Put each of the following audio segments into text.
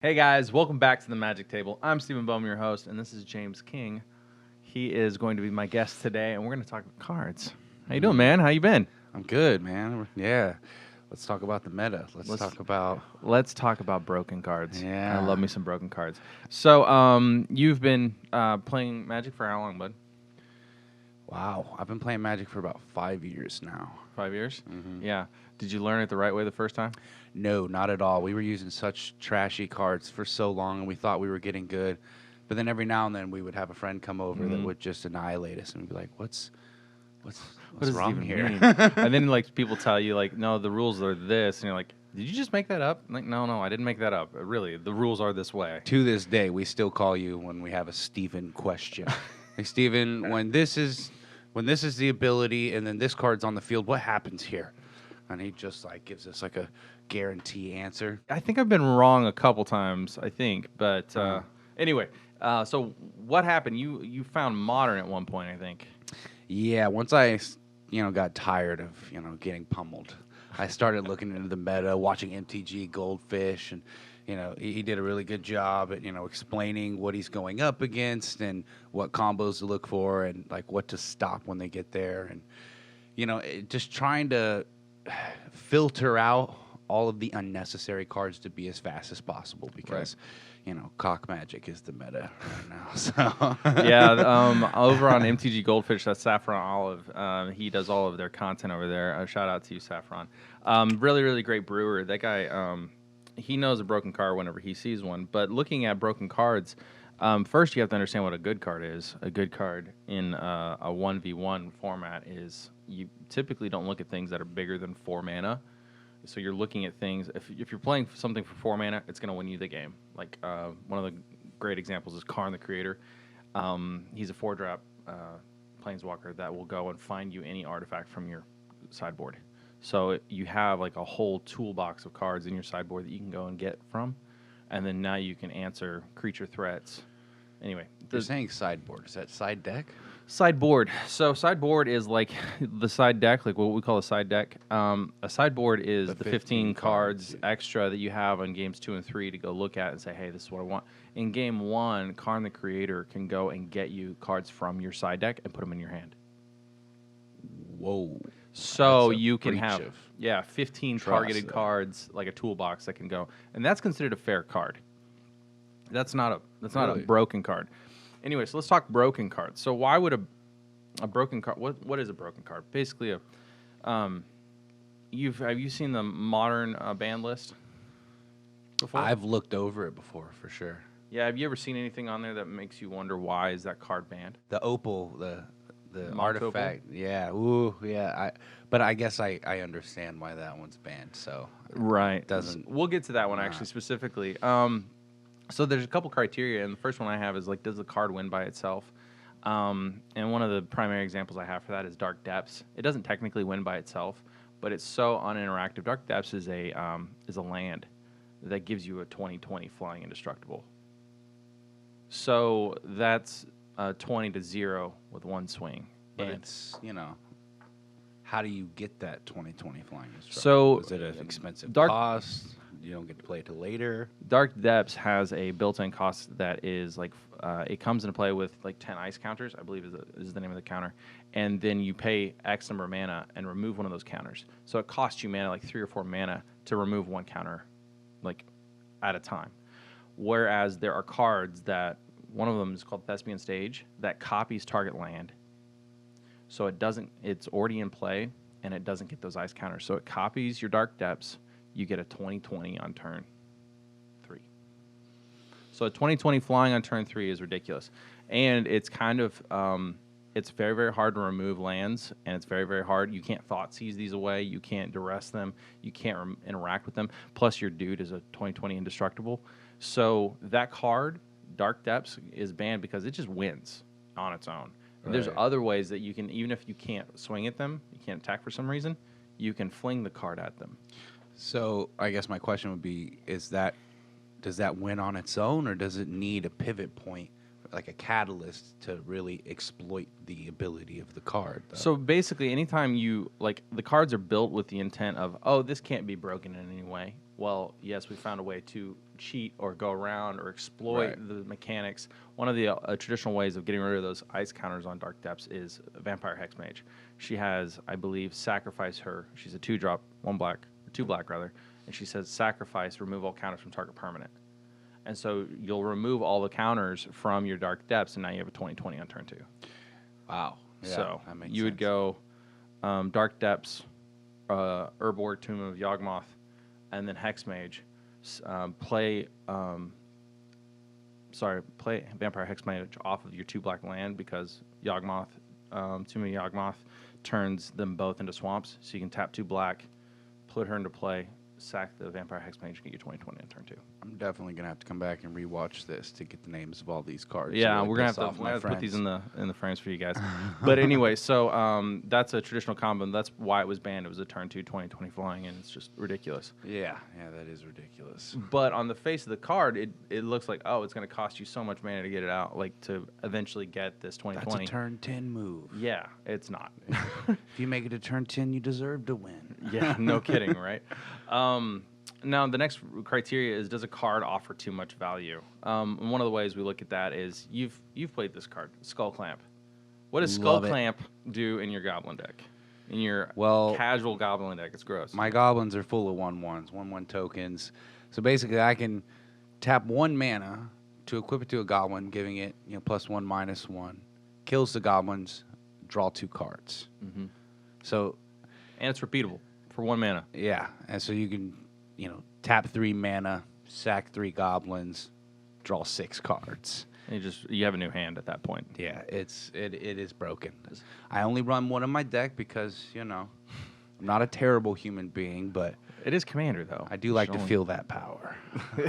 Hey guys, welcome back to the Magic Table. I'm Stephen Bowman, your host, and this is James King. He is going to be my guest today, and we're going to talk cards. How you doing, man? How you been? I'm good, man. Yeah. Let's talk about the meta. Let's talk about broken cards. I Yeah. love me some broken cards. So, you've been playing Magic for how long, bud? Wow. I've been playing Magic for about 5 years now. 5 years? Mm-hmm. Yeah. Did you learn it the right way the first time? No, not at all. We were using such trashy cards for so long, and we thought we were getting good. But then every now and then we would have a friend come over that would just annihilate us, and we'd be like, "What's What does it wrong even here?" mean? And then people tell you no, the rules are this, and you're like, did you just make that up? Like, no, I didn't make that up. Really, the rules are this way. To this day, we still call you when we have a Steven question. Hey, Steven, when this is the ability, and then this card's on the field, what happens here? And he just gives us a guarantee answer. I think I've been wrong a couple times. I think, but anyway. So what happened? You found modern at one point, I think. Yeah, once I got tired of getting pummeled, I started looking into the meta, watching MTG Goldfish, and he did a really good job at explaining what he's going up against and what combos to look for and what to stop when they get there, and just trying to filter out all of the unnecessary cards to be as fast as possible because cock magic is the meta right now. So Yeah, over on MTG Goldfish, that's Saffron Olive. He does all of their content over there. Shout out to you, Saffron. Really, really great brewer. That guy, he knows a broken card whenever he sees one. But looking at broken cards, first you have to understand what a good card is. A good card in a 1v1 format is you typically don't look at things that are bigger than 4 mana. So you're looking at things. If you're playing something for 4 mana, it's going to win you the game. Like one of the great examples is Karn the Creator. He's a 4-drop planeswalker that will go and find you any artifact from your sideboard. So you have a whole toolbox of cards in your sideboard that you can go and get from, and then now you can answer creature threats. Anyway, you're saying sideboard. Is that side deck? Sideboard. So sideboard is like the side deck, like what we call a side deck. A sideboard is the 15 cards extra that you have on games 2 and 3 to go look at and say, hey, this is what I want. In game 1, Karn the Creator can go and get you cards from your side deck and put them in your hand. Whoa. So you can have 15 targeted cards, like a toolbox that can go. And that's considered a fair card. That's not a broken card. Anyway, so let's talk broken cards. So why would a broken card? What is a broken card? Basically, have you seen the modern ban list before? I've looked over it before for sure. Yeah, have you ever seen anything on there that makes you wonder why is that card banned? The opal, the artifact. Opal? Yeah, ooh, yeah. But I guess I understand why that one's banned. So right, doesn't. We'll get to that one actually specifically. So there's a couple criteria, and the first one I have is does the card win by itself? And one of the primary examples I have for that is Dark Depths. It doesn't technically win by itself, but it's so uninteractive. Dark Depths is a land that gives you a 20/20 flying indestructible. So that's 20-0 with one swing. But it's how do you get that 20/20 flying indestructible? So is it an expensive cost? You don't get to play it till later. Dark Depths has a built-in cost that is it comes into play with 10 ice counters, I believe is the name of the counter, and then you pay X number of mana and remove one of those counters. So it costs you mana 3 or 4 mana to remove one counter, at a time. Whereas there are cards that one of them is called Thespian Stage that copies target land, so it's already in play and it doesn't get those ice counters. So it copies your Dark Depths. You get a 20/20 on turn 3. So a 20/20 flying on turn 3 is ridiculous. And it's kind of, it's very, very hard to remove lands, and it's very, very hard. You can't Thoughtseize these away. You can't duress them. You can't interact with them. Plus, your dude is a 20/20 indestructible. So that card, Dark Depths, is banned because it just wins on its own. Right. There's other ways that you can, even if you can't swing at them, you can't attack for some reason, you can fling the card at them. So I guess my question would be, does that win on its own, or does it need a pivot point, like a catalyst, to really exploit the ability of the card, though? So basically, anytime the cards are built with the intent of, oh, this can't be broken in any way, well, yes, we found a way to cheat or go around or exploit Right. the mechanics. One of the traditional ways of getting rid of those ice counters on Dark Depths is Vampire Hexmage. She has, I believe, sacrifice her. She's a 2-drop, 1 black, or 2 black rather, and she says sacrifice, remove all counters from target permanent. And so you'll remove all the counters from your Dark Depths, and now you have a 20/20 on turn 2. Wow. Yeah, So that makes you would sense. go Dark Depths, Urborg, Tomb of Yawgmoth, and then Hexmage. Play play Vampire Hexmage off of your 2 black land because Yawgmoth, Tomb of Yawgmoth turns them both into swamps. So you can tap 2 black, put her into play, sack the Vampire Hexmage, and get your 20/20 on turn 2. I'm definitely gonna have to come back and rewatch this to get the names of all these cards. Yeah, really we're gonna piss have off to, my put these friends. in the frames for you guys. But anyway, so that's a traditional combo. And that's why it was banned. It was a turn 2 20/20 flying, and it's just ridiculous. Yeah, that is ridiculous. But on the face of the card, it looks like, oh, it's going to cost you so much mana to get it out, like to eventually get this 20/20. That's a turn 10 move. Yeah, it's not. If you make it a turn 10, you deserve to win. Yeah, no kidding, right? Now, the next criteria is, does a card offer too much value? And one of the ways we look at that is, you've played this card, Skull Clamp. What does Skull Love it. Clamp do in your Goblin deck? In your Well, casual Goblin deck, it's gross. my goblins are full of 1/1s, 1/1 tokens. So basically, I can tap 1 mana to equip it to a goblin, giving it +1, -1. Kills the goblins, draw 2 cards. Mm-hmm. So And it's repeatable for 1 mana. yeah, and so you can tap 3 mana, sack 3 goblins, draw 6 cards. And you have a new hand at that point. Yeah, it is broken. I only run one in my deck because I'm not a terrible human being, but It is Commander, though. I do like to Showing. feel that power.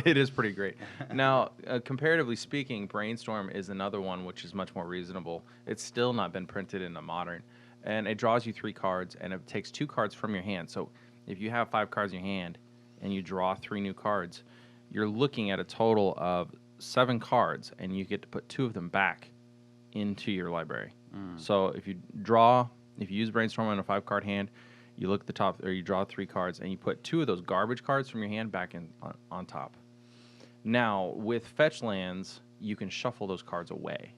It is pretty great. Now, comparatively speaking, Brainstorm is another one which is much more reasonable. It's still not been printed into Modern, and it draws you 3 cards, and it takes 2 cards from your hand. So if you have 5 cards in your hand and you draw 3 new cards, you're looking at a total of 7 cards, and you get to put 2 of them back into your library. So if you use Brainstorm on a 5-card hand, you look at the top, or you draw 3 cards, and you put 2 of those garbage cards from your hand back in on top. Now, with fetch lands, you can shuffle those cards away.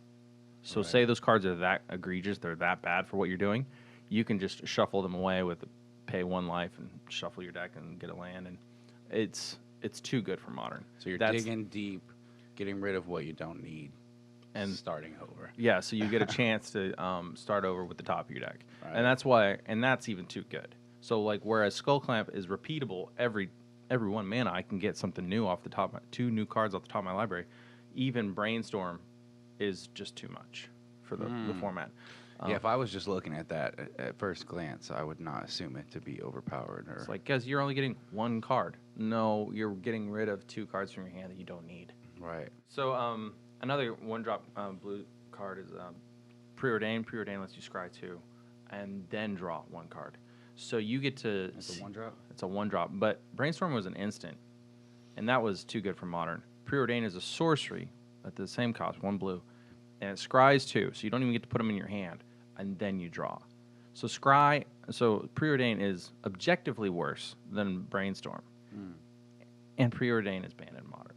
So Right. say those cards are that egregious, they're that bad for what you're doing, you can just shuffle them away with pay 1 life and shuffle your deck and get a land, and it's too good for Modern. So you're That's- digging deep, getting rid of what you don't need, and and starting over. Yeah, so you get a chance to start over with the top of your deck, Right. and that's even too good. So like, whereas Skull Clamp is repeatable every 1 mana, I can get something new off the top, 2 new cards off the top of my library. Even Brainstorm is just too much for the format. Yeah, if I was just looking at that at first glance, I would not assume it to be overpowered. Or It's like, guys, you're only getting 1 card. No, you're getting rid of 2 cards from your hand that you don't need. right. So another 1-drop blue card is Preordain. Preordain lets you scry 2, and then draw 1 card. So you get to. It's a 1-drop. It's a 1-drop, but Brainstorm was an instant, and that was too good for Modern. Preordain is a sorcery at the same cost, 1 blue, and it scries 2, so you don't even get to put them in your hand, and then you draw. So Preordain is objectively worse than Brainstorm, and Preordain is banned in Modern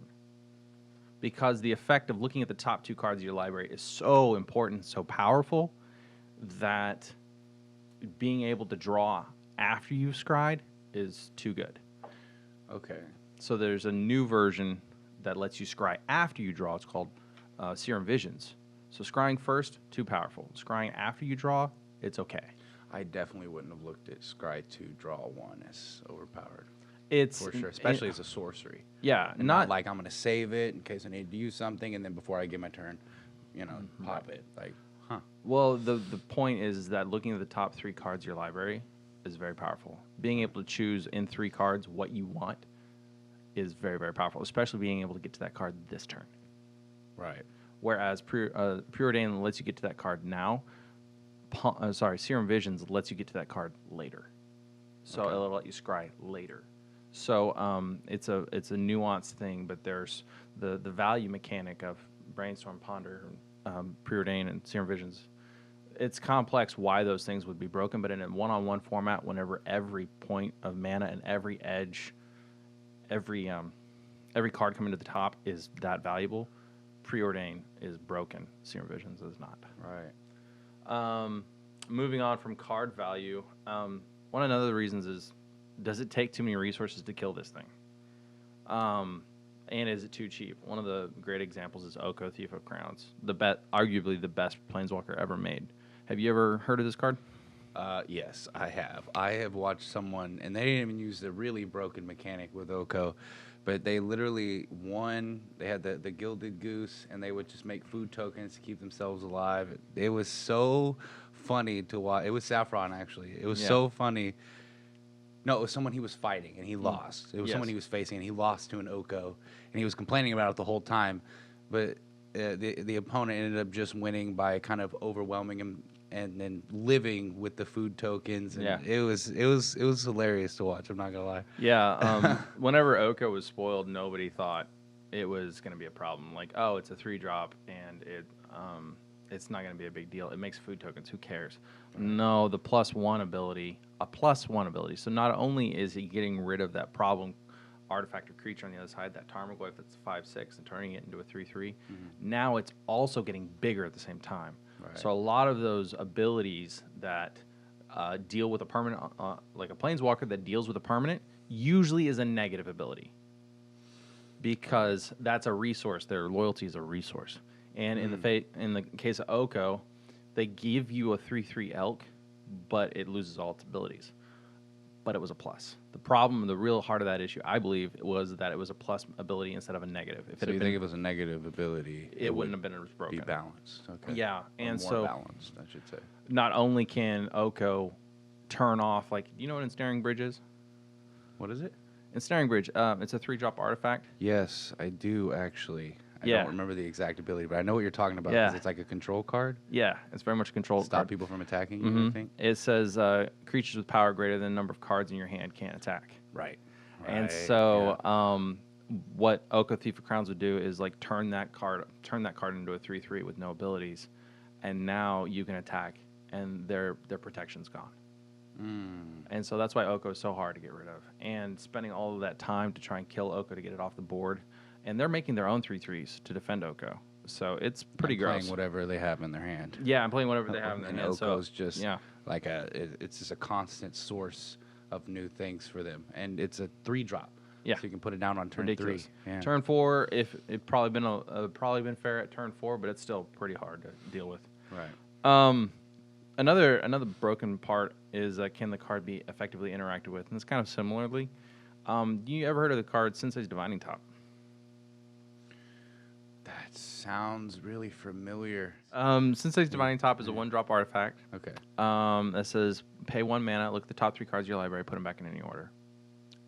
because the effect of looking at the top 2 cards of your library is so important, so powerful, that being able to draw after you've scried is too good. Okay. So there's a new version that lets you scry after you draw. It's called Serum Visions. So scrying first, too powerful. Scrying after you draw, it's okay. I definitely wouldn't have looked at Scry 2 draw 1 as overpowered. It's For sure, especially as a sorcery. yeah, And not like I'm going to save it in case I need to use something, and then before I get my turn, pop it. Like, huh. well. The point is that looking at the top 3 cards of your library is very powerful. Being able to choose in 3 cards what you want is very, very powerful. Especially being able to get to that card this turn. Right. Whereas Preordain lets you get to that card now. Serum Visions lets you get to that card later. So Okay. it'll let you scry later. So it's a nuanced thing, but there's the value mechanic of Brainstorm, Ponder, Preordain, and Serum Visions. It's complex why those things would be broken, but in a one-on-one format, whenever every point of mana and every edge every card coming to the top is that valuable. Preordain is broken. Serum Visions is not. Right. Moving on from card value, one of the reasons is, does it take too many resources to kill this thing? And is it too cheap? One of the great examples is Oko, Thief of Crowns, arguably the best Planeswalker ever made. Have you ever heard of this card? Yes, I have. I have watched someone, and they didn't even use the really broken mechanic with Oko, but they literally they had the Gilded Goose, and they would just make food tokens to keep themselves alive. It was so funny to watch. It was Saffron, actually. It was so funny. No, it was someone he was fighting, and he lost. It was someone he was facing, and he lost to an Oko, and he was complaining about it the whole time. But the opponent ended up just winning by kind of overwhelming him and then living with the food tokens. And it was hilarious to watch. I'm not gonna lie. Yeah. Whenever Oko was spoiled, nobody thought it was going to be a problem. Like, oh, it's a 3-drop, and it's not going to be a big deal. It makes food tokens. Who cares? No, the +1 ability, a +1 ability. So not only is he getting rid of that problem artifact or creature on the other side, that Tarmogoyf that's 5/6, and turning it into a 3/3, now it's also getting bigger at the same time. Right. So a lot of those abilities that deal with a permanent, like a Planeswalker that deals with a permanent, usually is a negative ability, because that's a resource. Their loyalty is a resource. And in the case of Oko, they give you a 3/3 elk, but it loses all its abilities. But it was a plus. The problem, the real heart of that issue, I believe, was that it was a plus ability instead of a negative. If so you think it was a negative ability, it wouldn't have been as broken. Be balanced. Okay. Yeah, and more balanced, I should say. Not only can Oko turn off, like, you know what Ensnaring Bridge is? What is it? Ensnaring Bridge. It's a 3-drop artifact. Yes, I do actually. I don't remember the exact ability, but I know what you're talking about. Yeah. It's like a control card? Yeah, it's very much a control card. Stop people from attacking you, I think? It says creatures with power greater than the number of cards in your hand can't attack. Right. And so what Oko Thief of Crowns would do is like turn that card into a 3/3 with no abilities, and now you can attack, and their protection's gone. And so that's why Oko is so hard to get rid of. And spending all of that time to try and kill Oko to get it off the board. And they're making their own 3/3s to defend Oko. So it's pretty gross. Playing whatever they have in their hand. Yeah, I'm playing whatever they have in their hand. And Oko's just like it's just a constant source of new things for them. And it's a 3-drop. Yeah. So you can put it down on turn 3. Yeah. Turn 4, if it probably been fair at turn 4, but it's still pretty hard to deal with. Right. Another broken part is can the card be effectively interacted with? And it's kind of similarly. You ever heard of the card Sensei's Divining Top? That sounds really familiar. Sensei's Divining Top is a 1-drop artifact. Okay. That says pay 1 mana, look at the top 3 cards of your library, put them back in any order.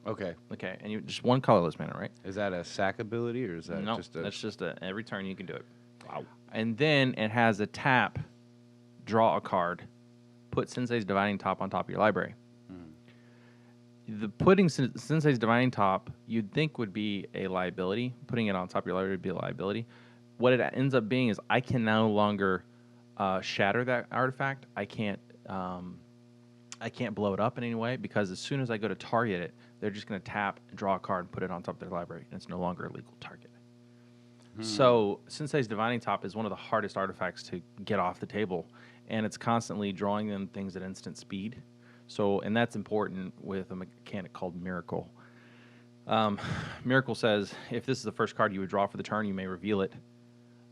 Okay. Okay, and you just 1 colorless mana, right? Is that a sack ability, or is that just a... that's just every turn you can do it. Wow. And then it has a tap, draw a card, put Sensei's Divining Top on top of your library. The putting Sensei's Divining Top, you'd think would be a liability. Putting it on top of your library would be a liability. What it ends up being is I can no longer shatter that artifact. I can't blow it up in any way, because as soon as I go to target it, they're just going to tap, draw a card, and put it on top of their library, and it's no longer a legal target. So Sensei's Divining Top is one of the hardest artifacts to get off the table, and it's constantly drawing them things at instant speed. So, and that's important with a mechanic called Miracle. Miracle says if this is the first card you would draw for the turn, you may reveal it,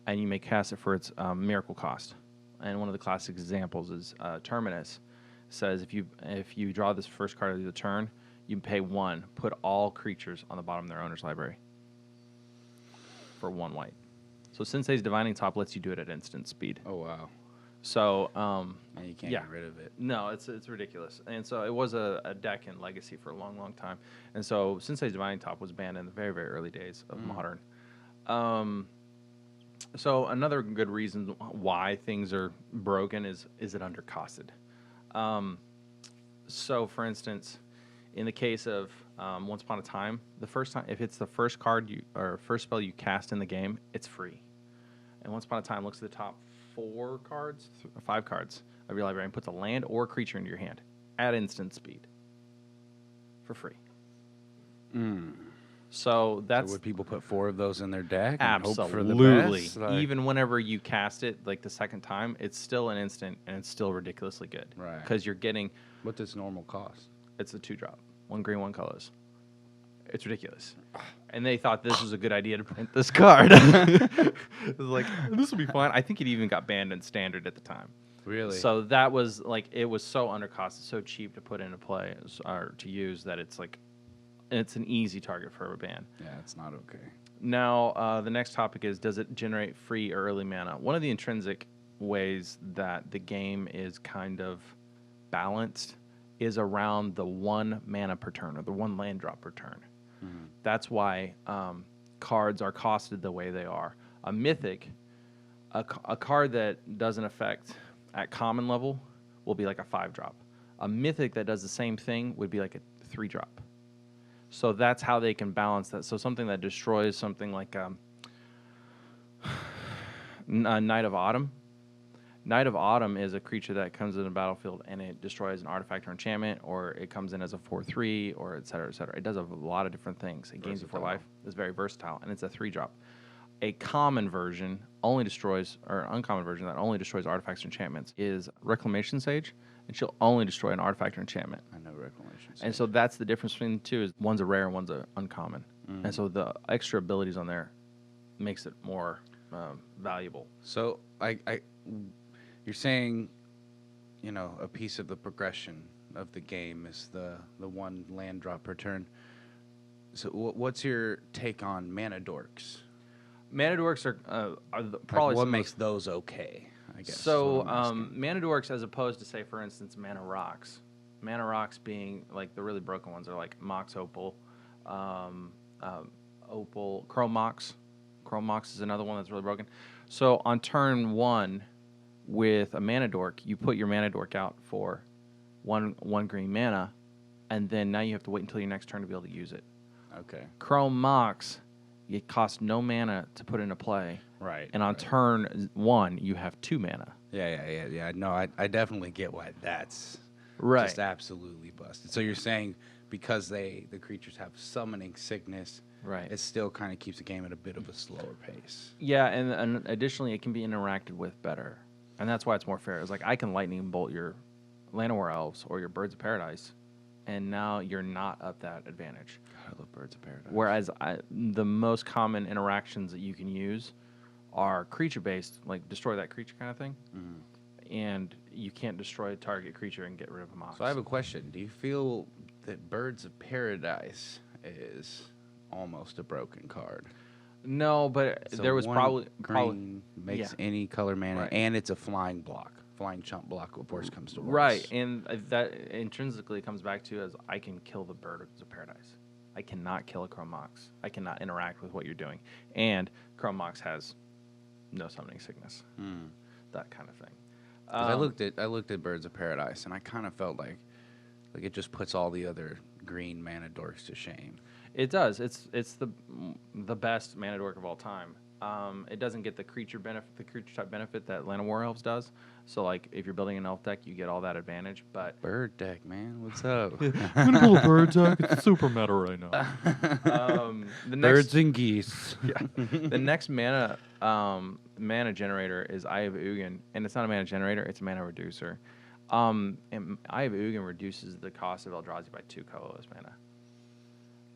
and you may cast it for its Miracle cost. And one of the classic examples is Terminus. Says if you draw this first card of the turn, you pay 1, put all creatures on the bottom of their owner's library for 1 white. So Sensei's Divining Top lets you do it at instant speed. Oh, wow. So and you can't get rid of it. No, it's ridiculous. And so it was a deck in Legacy for a long, long time. And so Sensei's Divining Top was banned in the very, very early days of Modern. So another good reason why things are broken is it undercosted. So for instance, in the case of Once Upon a Time, if it's the first card first spell you cast in the game, it's free. And Once Upon a Time looks at the top 5 cards of your library and puts a land or creature into your hand at instant speed for free. So So that's would people put 4 of those in their deck and hope for the absolutely. best? Like, Even whenever you cast it, like the second time, it's still an instant and it's still ridiculously good. Right. Because you're getting, what does normal cost? it's a 2-drop, 1 green, 1 colors. It's ridiculous. And they thought this was a good idea to print this card. It was like, this will be fun. I think it even got banned in standard at the time. Really? So that was like, it was so undercosted, so cheap to put into play or to use that it's like, it's an easy target for a ban. yeah, it's not okay. Now, the next topic is, does it generate free or early mana? One of the intrinsic ways that the game is kind of balanced is around the 1 mana per turn or the 1 land drop per turn. That's why cards are costed the way they are. A mythic, a card that doesn't affect at common level will be like a 5-drop. A mythic that does the same thing would be like a 3-drop. So that's how they can balance that. So something that destroys something like a Knight of Autumn. Knight of Autumn is a creature that comes in the battlefield and it destroys an artifact or enchantment, or it comes in as a 4/3, or et cetera, et cetera. It does a lot of different things. It gains you for life. It's very versatile, and it's a 3-drop. A common version only destroys, or an uncommon version that only destroys artifacts or enchantments is Reclamation Sage, and she'll only destroy an artifact or enchantment. I know Reclamation. And so that's the difference between the two. Is one's a rare and one's a uncommon, and so the extra abilities on there makes it more valuable. So you're saying, you know, a piece of the progression of the game is the 1 land drop per turn. So what's your take on mana dorks? Mana Dorks are Like, probably what some of makes those okay? I guess. is So, what I'm asking. Mana Dorks, as opposed to, say, for instance, Mana Rocks. Mana Rocks being, like, the really broken ones are, like, Mox Opal, Opal, Chrome Mox. Chrome Mox is another one that's really broken. So, on turn 1, with a Mana Dork, you put your Mana Dork out for one green mana, and then now you have to wait until your next turn to be able to use it. Okay. Chrome Mox, it costs no mana to put into play. Right. And on right. turn 1, you have 2 mana. Yeah. No, I definitely get why that's Right. just absolutely busted. So you're saying because the creatures have summoning sickness, Right. it still kind of keeps the game at a bit of a slower pace. Yeah, and additionally, it can be interacted with better. And that's why it's more fair. It's like, I can lightning bolt your Llanowar Elves or your Birds of Paradise, and now you're not up that advantage. God, I love Birds of Paradise. Whereas the most common interactions that you can use are creature-based, like destroy that creature kind of thing. And you can't destroy a target creature and get rid of a mox. So I have a question. Do you feel that Birds of Paradise is almost a broken card? No, but So there was one probably green makes yeah. any color mana, Right. and it's a flying chump block. Of course, comes to worse. right, and that intrinsically comes back to as I can kill the Birds of Paradise. I cannot kill a Chrome Mox. I cannot interact with what you're doing, and Chrome Mox has no summoning sickness, that kind of thing. 'Cause I looked at Birds of Paradise, and I kind of felt like it just puts all the other green mana dorks to shame. It does. It's the best Mana Dork of all time. It doesn't get the creature type benefit that Llanowar Elves does. So, like, if you're building an elf deck, you get all that advantage. But Bird deck, man, what's up? I'm gonna build a bird deck. It's super meta right now. The next, and geese. the next mana generator is Eye of Ugin, and it's not a mana generator; it's a mana reducer. And Eye of Ugin reduces the cost of Eldrazi by 2 colorless mana.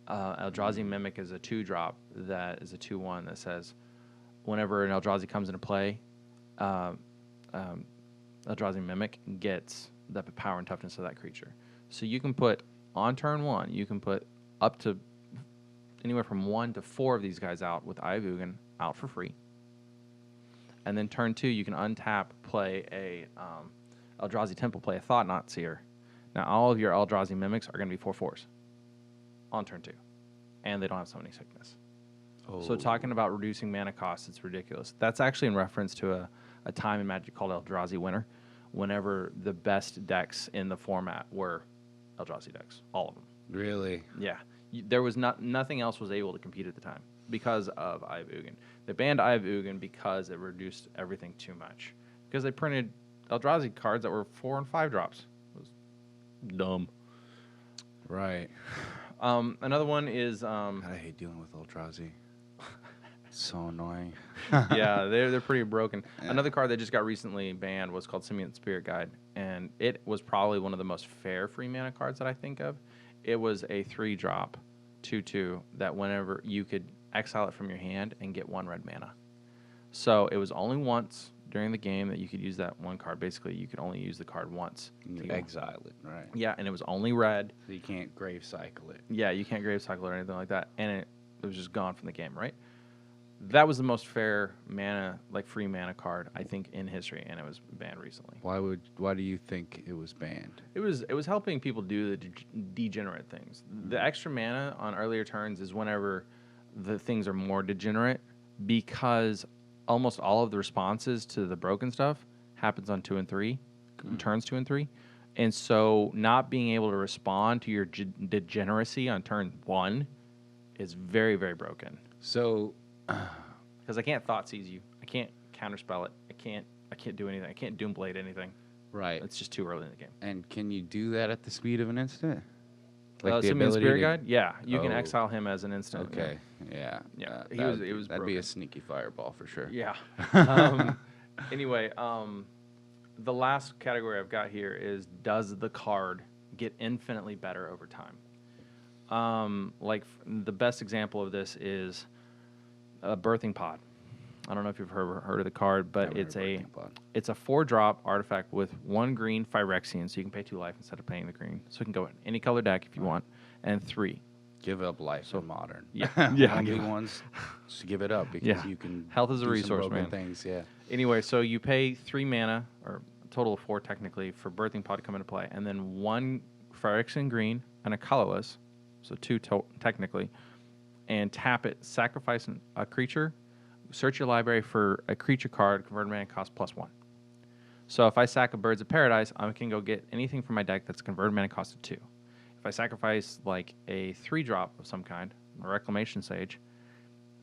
Eldrazi Mimic is a 2-drop that is a 2/1 that says whenever an Eldrazi comes into play, Eldrazi Mimic gets the power and toughness of that creature. So you can put, on turn 1, you can put up to anywhere from 1 to 4 of these guys out with Eye of Ugin out for free. And then turn 2, you can untap, play a Eldrazi Temple, play a Thought-Knot Seer. Now all of your Eldrazi Mimics are going to be 4/4s on turn 2, and they don't have summoning sickness. So talking about reducing mana costs, it's ridiculous. That's actually in reference to a time in Magic called Eldrazi Winter, whenever the best decks in the format were Eldrazi decks, all of them. Really? Yeah, there was nothing else was able to compete at the time because of Eye of Ugin. They banned Eye of Ugin because it reduced everything too much. Because they printed Eldrazi cards that were 4 and 5 drops. It was dumb. Right. Another one is God, I hate dealing with Eldrazi. It's so annoying. yeah, they're pretty broken. Yeah. Another card that just got recently banned was called Simian Spirit Guide, and it was probably one of the most fair free mana cards that I think of. It was a 3-drop, 2/2 that whenever you could exile it from your hand and get 1 red mana. So it was only once during the game that you could use that one card. Basically, you could only use the card once. You to go. exile it, right? Yeah, and it was only red. So you can't grave cycle it. Yeah, you can't grave cycle or anything like that, and it was just gone from the game, right? That was the most fair mana, like free mana card, I think, in history, and it was banned recently. Why do you think it was banned? It was helping people do the degenerate things. The extra mana on earlier turns is whenever the things are more degenerate, because almost all of the responses to the broken stuff happens on 2 and 3, turns 2 and 3. And so not being able to respond to your degeneracy on turn 1 is very, very broken. So, Because I can't thought seize you. I can't counterspell it. I can't do anything. I can't Doomblade anything. right. It's just too early in the game. And can you do that at the speed of an instant? Simian Spirit Guide? Yeah. You can Oh. exile him as an instant. Okay. Yeah. Yeah. It was That'd be broken. a sneaky fireball for sure. Yeah. Anyway, the last category I've got here is, does the card get infinitely better over time? The best example of this is a Birthing Pod. I don't know if you've heard of the card, but Never it's heard a Birthing Pod. it's a 4-drop artifact with 1 green Phyrexian, so you can pay 2 life instead of paying the green. So it can go in any color deck if you want, and 3. Give up life in modern. Yeah. Yeah. 1v1s, just give it up because Yeah. you can. Health is a do some resource, broken man. Things, yeah. Anyway, so you pay 3 mana, or a total of 4 technically, for Birthing Pod to come into play, and then 1 Phyrexian green and a colorless, so 2 technically, and tap it, sacrifice a creature, search your library for a creature card, converted mana cost +1. So if I sack a Birds of Paradise, I can go get anything from my deck that's converted mana cost of 2. If I sacrifice like a 3-drop of some kind, a Reclamation Sage,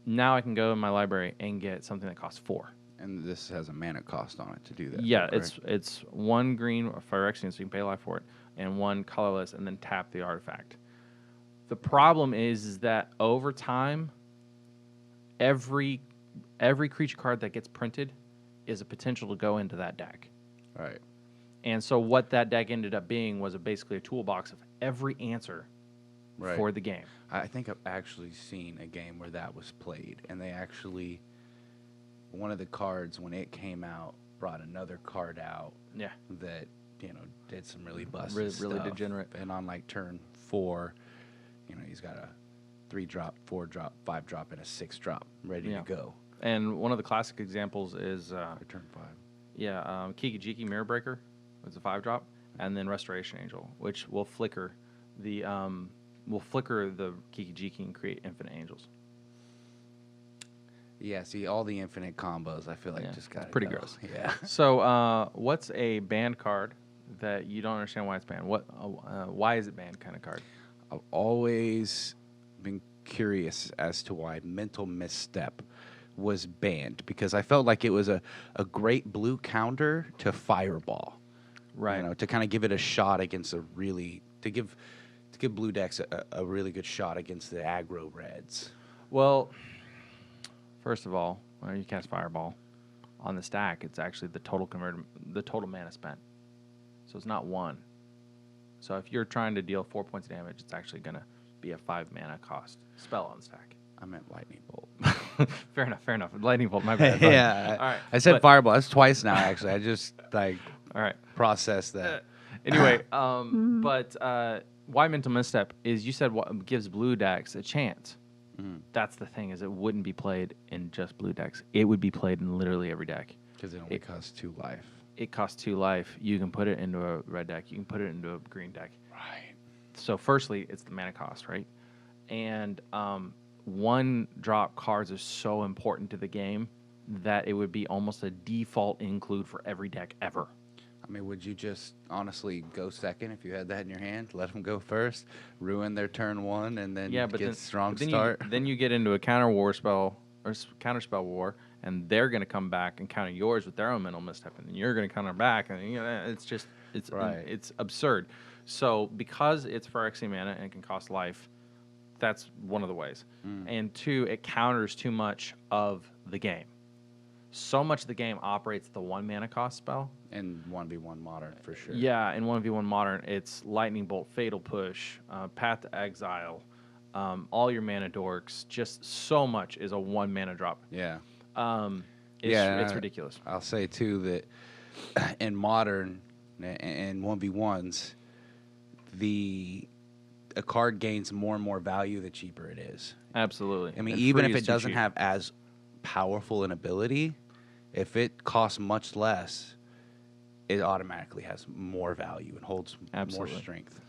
now I can go in my library and get something that costs 4. And this has a mana cost on it to do that. Yeah, correct? it's 1 green Phyrexian, so you can pay life for it, and 1 colorless, and then tap the artifact. The problem is that over time, every creature card that gets printed is a potential to go into that deck. Right. And so what that deck ended up being was basically a toolbox of every answer Right. for the game. I think I've actually seen a game where that was played, and they actually, one of the cards when it came out brought another card out Yeah. that did some really busted Really stuff. degenerate. And on like turn 4, he's got a 3-drop, 4-drop, 5-drop, and a 6-drop ready Yeah. to go. And one of the classic examples is Or turn 5. Kiki-Jiki Mirror Breaker. It's a 5-drop, and then Restoration Angel, which will flicker the Kiki-Jiki and create infinite angels. Yeah, see, all the infinite combos, I feel like Yeah, just got it's pretty gross. Yeah. So, what's a banned card that you don't understand why it's banned? Why is it banned kind of card? I've always been curious as to why Mental Misstep was banned, because I felt like it was a great blue counter to Fireball. Right. To kind of give it a shot against to give blue decks a really good shot against the aggro reds. Well, first of all, when you cast Fireball on the stack, it's actually the total mana spent. So it's not 1. So if you're trying to deal 4 points of damage, it's actually going to be a 5 mana cost spell on the stack. I meant Lightning Bolt. Fair enough. Lightning Bolt, my bad. Yeah. All right. I said but- Fireball. That's twice now, actually. I just All right. processed that. Anyway, but why Mental Misstep is, you said what gives blue decks a chance. That's the thing, is it wouldn't be played in just blue decks. It would be played in literally every deck. Because it only costs 2 life. It costs 2 life. You can put it into a red deck. You can put it into a green deck. Right. So firstly, it's the mana cost, right? And 1-drop cards are so important to the game that it would be almost a default include for every deck ever. I mean, would you just honestly go second if you had that in your hand? Let them go first, ruin their turn 1, and then get strong start? Then you get into a counter war spell or counter spell war, and they're going to come back and counter yours with their own Mental Misstep, and then you're going to counter back, and it's Right. it's absurd. So because it's Phyrexian mana and it can cost life, That's one of the ways. Mm. And two, it counters too much of the game. So much of the game operates the 1 mana cost spell. And 1v1 modern for sure. Yeah, in 1v1 modern, it's Lightning Bolt, Fatal Push, Path to Exile, all your mana dorks. Just so much is a 1 mana drop. Yeah. It's ridiculous. I'll say too that in modern and 1v1s, a card gains more and more value the cheaper it is. Absolutely. I mean, And even free if is it too doesn't cheap. have as powerful an ability, if it costs much less, it automatically has more value and holds Absolutely. more strength.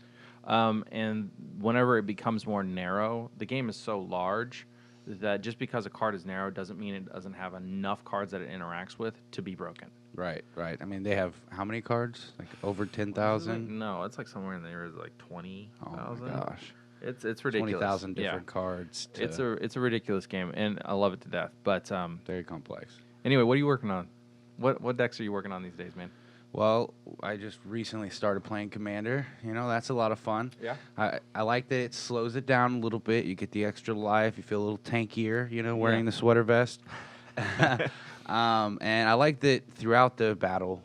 And whenever it becomes more narrow, the game is so large that just because a card is narrow doesn't mean it doesn't have enough cards that it interacts with to be broken. Right, right. I mean, they have how many cards? Like over Like, 10,000? no, it's like somewhere in there is like 20,000. Oh my gosh. It's ridiculous. 20,000 Yeah. different cards. It's a ridiculous game, and I love it to death. But very complex. anyway, what are you working on? What decks are you working on these days, man? Well, I just recently started playing Commander. You know, that's a lot of fun. Yeah. I like that it slows it down a little bit. You get the extra life. You feel a little tankier, you know, wearing Yeah. the sweater vest. And I like that throughout the battle,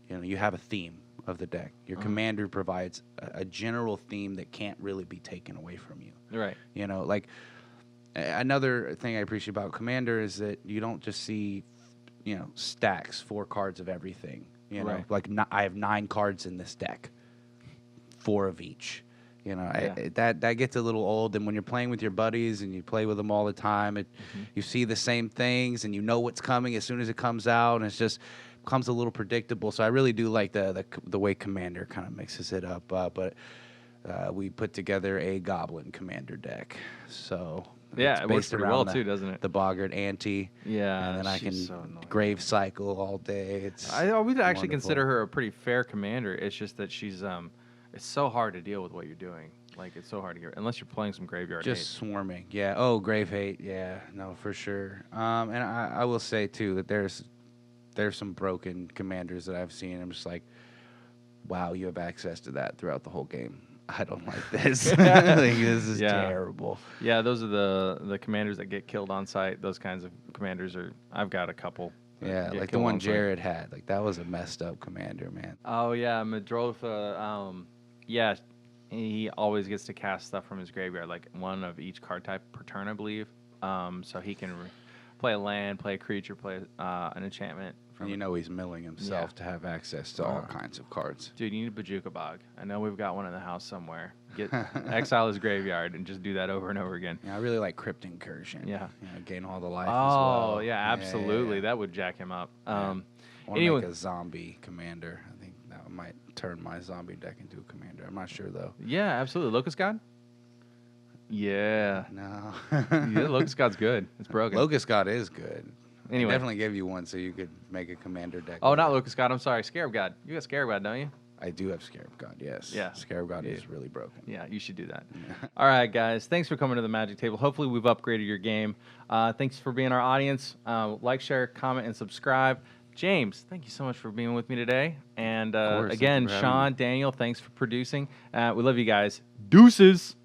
you know, you have a theme of the deck. Your commander provides a general theme that can't really be taken away from you. Right. You know, like another thing I appreciate about Commander is that you don't just see, you know, stacks, 4 cards of everything. You know, Right. like I have 9 cards in this deck, 4 of each. You know, Yeah. that gets a little old. And when you're playing with your buddies and you play with them all the time, you see the same things and you know what's coming as soon as it comes out, and it's just becomes a little predictable. So I really do like the way Commander kind of mixes it up. But we put together a Goblin Commander deck, so Yeah, it's it works based pretty around well the- too, doesn't it? The Boggart Ante. Yeah, and then I can she's so annoying. Grave Cycle all day. It's I would actually wonderful. consider her a pretty fair commander. It's just that she's it's so hard to deal with what you're doing. Like, it's so hard to get unless you're playing some graveyard Just hate. swarming. Yeah. Oh, Grave Hate. Yeah. No, for sure. And I will say too that there's some broken commanders that I've seen. I'm just like, wow, you have access to that throughout the whole game. I don't like this. Like, this is Yeah. terrible. Yeah, those are the commanders that get killed on site. Those kinds of commanders are. I've got a couple. that Yeah, get like the killed one on site. Jared had. Like that was a messed up commander, man. Oh yeah, Madrofa. Yeah, he always gets to cast stuff from his graveyard, like one of each card type per turn, I believe. So he can play a land, play a creature, play an enchantment. And you know he's milling himself to have access to all kinds of cards. Dude, you need a Bajuka Bog. I know we've got one in the house somewhere. Get exile his graveyard and just do that over and over again. Yeah, I really like Crypt Incursion. Yeah. You know, gain all the life Oh, as well. yeah, absolutely. Yeah. That would jack him up. I want to Anyway, make a zombie commander. I think that might turn my zombie deck into a commander. I'm not sure though. yeah, absolutely. Locust God? Yeah. No. Yeah, Locust God's good. It's broken. Locust God is good. Anyway. I definitely give you one so you could make a commander deck. Oh, with not it. Locust God. I'm sorry. Scarab God. You got Scarab God, don't you? I do have Scarab God, yes. Yeah. Scarab God Yeah. is really broken. Yeah, you should do that. All right, guys. Thanks for coming to the Magic Table. Hopefully, we've upgraded your game. Thanks for being our audience. Like, share, comment, and subscribe. James, thank you so much for being with me today. And course. Thank again, you for having Sean, Daniel, thanks for producing. We love you guys. Deuces.